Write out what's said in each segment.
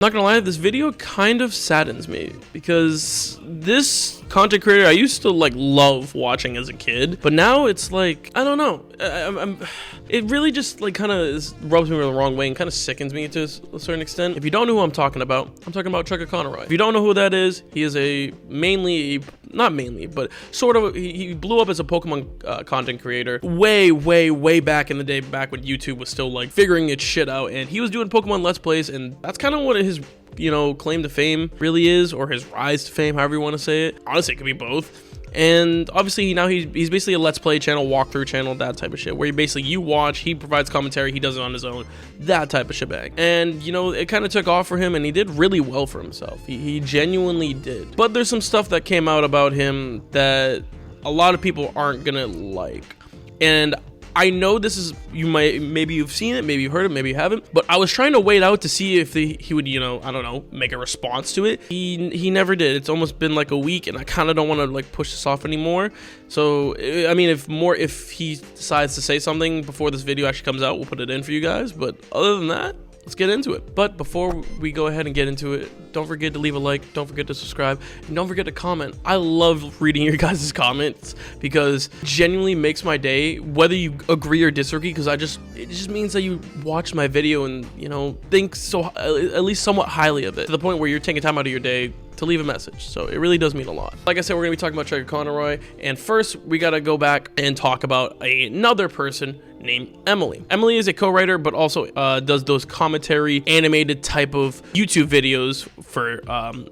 Not gonna lie, this video kind of saddens me because this content creator I used to like love watching as a kid, but now it's like, I don't know, it really just like kind of rubs me the wrong way and kind of sickens me to a certain extent. If you don't know who I'm talking about Chugga 𝗦𝗡𝗧𝗧. If you don't know who that is, he is not mainly, but sort of, he blew up as a Pokemon content creator way back in the day, back when YouTube was still like figuring its shit out, and he was doing Pokemon Let's Plays, and that's kind of what his claim to fame really is, or his rise to fame, however you want to say it. Honestly, it could be both. And obviously now he's basically a Let's Play channel, walkthrough channel, that type of shit, where you watch, he provides commentary, he does it on his own, that type of shebang. And it kind of took off for him, and he did really well for himself. He genuinely did. But there's some stuff that came out about him that a lot of people aren't gonna like. And I know this is, maybe you've seen it, maybe you've heard it, maybe you haven't, but I was trying to wait out to see if he would, I don't know, make a response to it. He never did. It's almost been like a week, and I kind of don't want to like push this off anymore. So, I mean, if he decides to say something before this video actually comes out, we'll put it in for you guys. But other than that, let's get into it. But before we go ahead and get into it, don't forget to leave a like, don't forget to subscribe, and don't forget to comment. I love reading your guys' comments because it genuinely makes my day, whether you agree or disagree, because it just means that you watch my video and, think so, at least somewhat highly of it, to the point where you're taking time out of your day to leave a message. So it really does mean a lot. Like I said, we're gonna be talking about Chugga 𝗦𝗡𝗧𝗧, and first we gotta go back and talk about another person named Emily. Emily is a co-writer, but also does those commentary animated type of YouTube videos for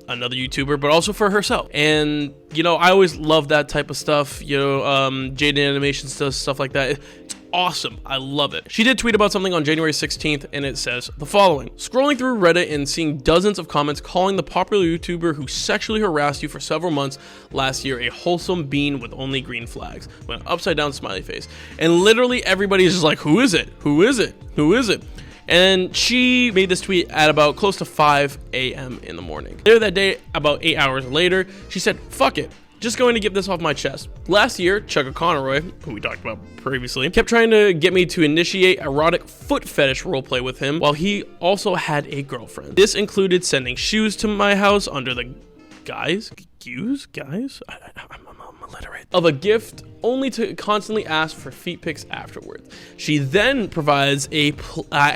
another YouTuber, but also for herself. And I always love that type of stuff. Jaden Animations does stuff like that. It's awesome. I love it. She did tweet about something on January 16th, and it says the following: scrolling through Reddit and seeing dozens of comments calling the popular YouTuber who sexually harassed you for several months last year a wholesome bean with only green flags, with an upside down smiley face. And literally everybody is just like, who is it? Who is it? Who is it? And she made this tweet at about close to 5 a.m. in the morning. Later that day, about 8 hours later, she said, fuck it. Just going to get this off my chest. Last year, Chugga 𝗦𝗡𝗧𝗧, who we talked about previously, kept trying to get me to initiate erotic foot fetish roleplay with him while he also had a girlfriend. This included sending shoes to my house under the guise I'm illiterate, of a gift, only to constantly ask for feet pics afterwards. She then provides a plethora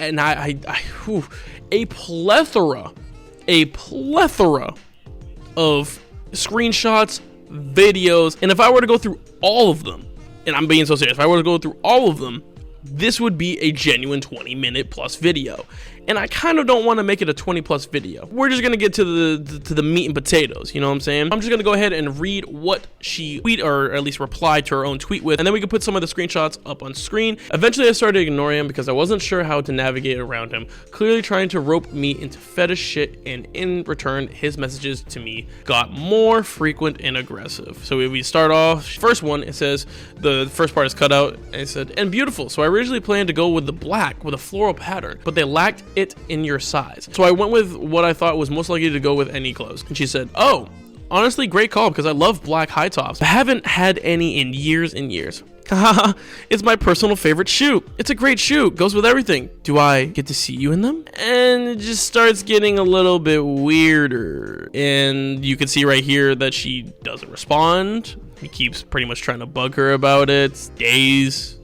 of screenshots, videos, and if I were to go through all of them, and I'm being so serious, if I were to go through all of them, this would be a genuine 20-minute plus video. And I kind of don't want to make it a 20+ video. We're just gonna get to the meat and potatoes, you know what I'm saying? I'm just gonna go ahead and read what she tweeted, or at least replied to her own tweet with, and then we can put some of the screenshots up on screen. Eventually I started ignoring him because I wasn't sure how to navigate around him, clearly trying to rope me into fetish shit, and in return his messages to me got more frequent and aggressive. So we start off, first one, it says, the first part is cut out, and it said, and beautiful. So I originally planned to go with the black with a floral pattern, but they lacked it in your size. So I went with what I thought was most likely to go with any clothes. And she said, oh, honestly, great call, because I love black high tops. I haven't had any in years and years. Haha, it's my personal favorite shoe. It's a great shoe, goes with everything. Do I get to see you in them? And it just starts getting a little bit weirder. And you can see right here that she doesn't respond. He keeps pretty much trying to bug her about it. Days,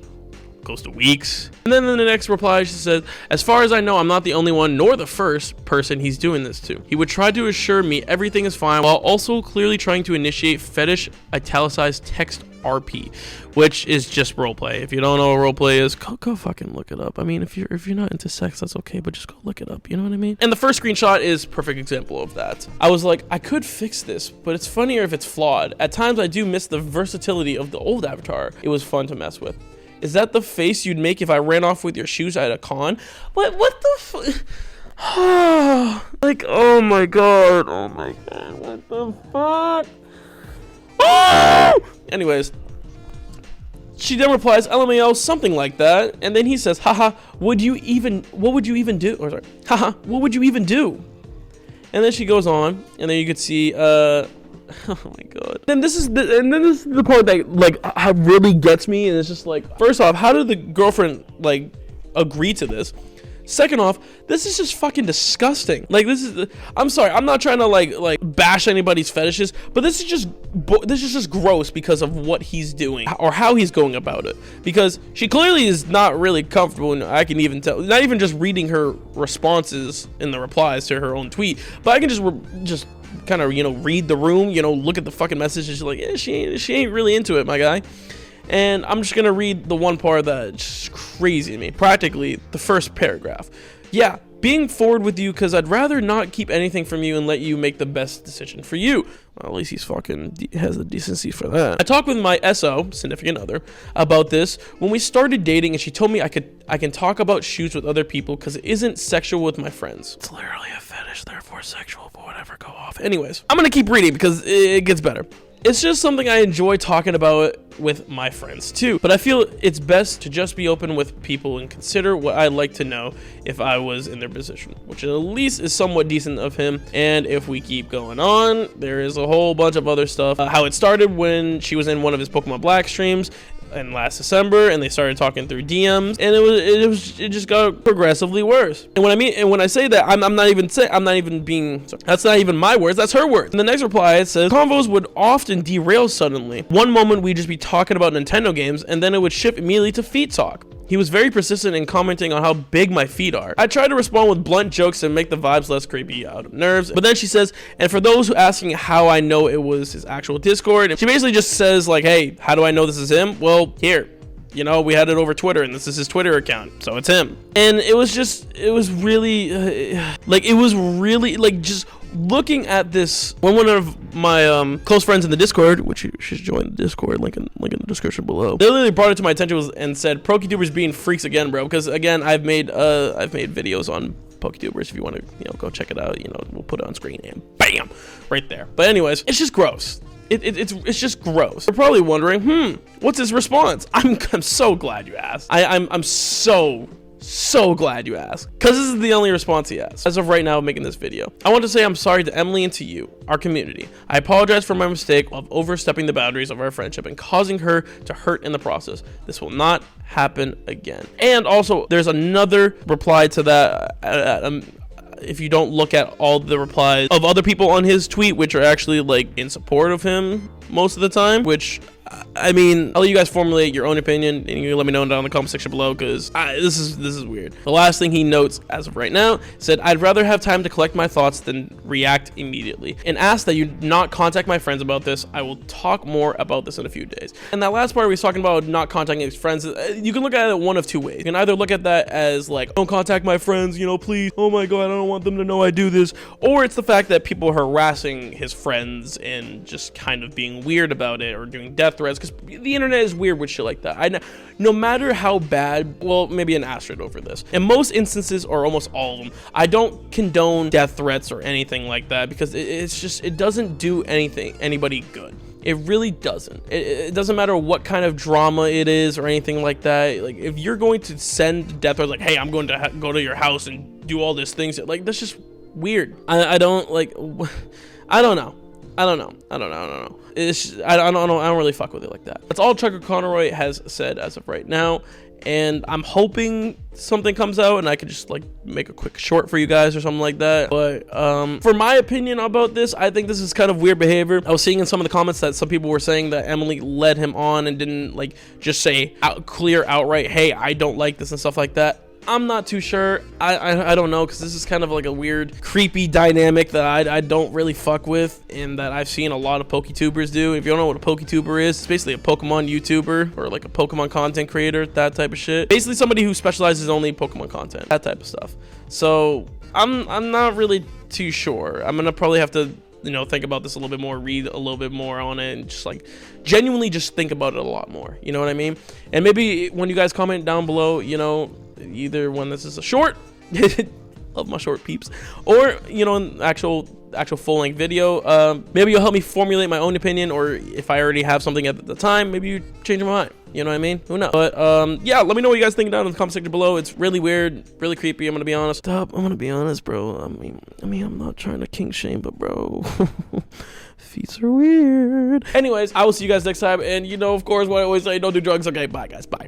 close to weeks. And then in the next reply, she said, as far as I know, I'm not the only one nor the first person he's doing this to. He would try to assure me everything is fine while also clearly trying to initiate fetish italicized text RP, which is just roleplay. If you don't know what roleplay is, go fucking look it up. I mean, if you're not into sex, that's okay, but just go look it up, you know what I mean? And the first screenshot is a perfect example of that. I was like, I could fix this, but it's funnier if it's flawed. At times I do miss the versatility of the old avatar. It was fun to mess with. Is that the face you'd make if I ran off with your shoes at a con? What the like, oh my god, what the fuck? Oh! Anyways, she then replies, LMAO, something like that, and then he says, haha, what would you even do? Or sorry, haha, what would you even do? And then she goes on, and then you could see, oh my god. Then this is the part that like really gets me, and it's just like, first off, how did the girlfriend like agree to this? Second off, this is just fucking disgusting. Like, this is, I'm sorry, I'm not trying to like bash anybody's fetishes, but this is just gross because of what he's doing or how he's going about it. Because she clearly is not really comfortable, and I can even tell, not even just reading her responses in the replies to her own tweet, but I can just kind of, you know, read the room, you know, look at the fucking message, and she's like, yeah, she ain't really into it, my guy. And I'm just gonna read the one part that's just crazy to me. Practically the first paragraph. Yeah, being forward with you because I'd rather not keep anything from you and let you make the best decision for you. Well, at least he's fucking has the decency for that. I talked with my SO, significant other, about this when we started dating, and she told me I can talk about shoes with other people because it isn't sexual with my friends. It's literally a fetish, therefore sexual, but whatever, go off. Anyways, I'm gonna keep reading because it gets better. It's just something I enjoy talking about with my friends too, but I feel it's best to just be open with people and consider what I'd like to know if I was in their position, which at least is somewhat decent of him. And if we keep going on, there is a whole bunch of other stuff. How it started when she was in one of his Pokemon Black streams in last December, and they started talking through DMs, and it just got progressively worse. And when I say that, I'm not even being, sorry, that's not even my words, that's her words. In the next reply, it says convos would often derail suddenly. One moment we'd just be talking about Nintendo games, and then it would shift immediately to feet talk. He was very persistent in commenting on how big my feet are. I tried to respond with blunt jokes and make the vibes less creepy out of nerves. But then she says, and for those who asking how I know it was his actual Discord, she basically just says like, hey, how do I know this is him? Well, here, you know, we had it over Twitter, and this is his Twitter account, so it's him. And it was really just looking at this. When one of my close friends in the Discord, which you should join the Discord, link in the description below, they literally brought it to my attention and said, PokeTubers being freaks again, bro. Because again, I've made videos on PokeTubers. If you want to, you know, go check it out, you know, we'll put it on screen and bam, right there. But anyways, it's just gross. It's just gross. You're probably wondering, what's his response? I'm so glad you asked. I'm so glad you asked, because this is the only response he has as of right now making this video. I want to say I'm sorry to Emily and to you, our community. I apologize for my mistake of overstepping the boundaries of our friendship and causing her to hurt in the process. This will not happen again. And also, there's another reply to that. If you don't look at all the replies of other people on his tweet, which are actually like in support of him most of the time, which, I mean, I'll let you guys formulate your own opinion, and you can let me know down in the comment section below, because this is weird. The last thing he notes as of right now said, I'd rather have time to collect my thoughts than react immediately, and ask that you not contact my friends about this. I will talk more about this in a few days. And that last part where he's talking about not contacting his friends, you can look at it one of two ways. You can either look at that as like, don't contact my friends, you know, please, oh my god, I don't want them to know I do this. Or it's the fact that people are harassing his friends and just kind of being weird about it, or doing death threats, because the internet is weird with shit like that. No matter how bad, well, maybe an asterisk over this, in most instances, or almost all of them, I don't condone death threats or anything like that, because it doesn't do anybody good. It really doesn't. It doesn't matter what kind of drama it is or anything like that. Like, if you're going to send death threats like, hey, I'm going to go to your house and do all these things, like, that's just weird. I don't know. I don't really fuck with it like that. That's all 𝗦𝗢𝗔𝗟 has said as of right now, and I'm hoping something comes out and I could just like make a quick short for you guys or something like that. But for my opinion about this, I think this is kind of weird behavior. I was seeing in some of the comments that some people were saying that Emily led him on and didn't like just say outright, hey, I don't like this and stuff like that. I'm not too sure. I don't know, because this is kind of like a weird, creepy dynamic that I don't really fuck with, and that I've seen a lot of PokeTubers do. If you don't know what a PokeTuber is, it's basically a Pokemon YouTuber, or like a Pokemon content creator, that type of shit. Basically somebody who specializes only in Pokemon content, that type of stuff. So I'm not really too sure. I'm gonna probably have to, you know, think about this a little bit more, read a little bit more on it, and just like genuinely just think about it a lot more, you know what I mean? And maybe when you guys comment down below, you know, either when this is a short love my short peeps, or, you know, an actual full-length video, maybe you'll help me formulate my own opinion, or if I already have something at the time, maybe you change my mind, you know what I mean? Who knows? But yeah, let me know what you guys think down in the comment section below. It's really weird, really creepy. I'm gonna be honest. I'm gonna be honest, bro. I mean I'm not trying to kink shame, but bro, feet are weird. Anyways, I will see you guys next time, and you know, of course, what I always say, don't do drugs. Okay, bye guys, bye.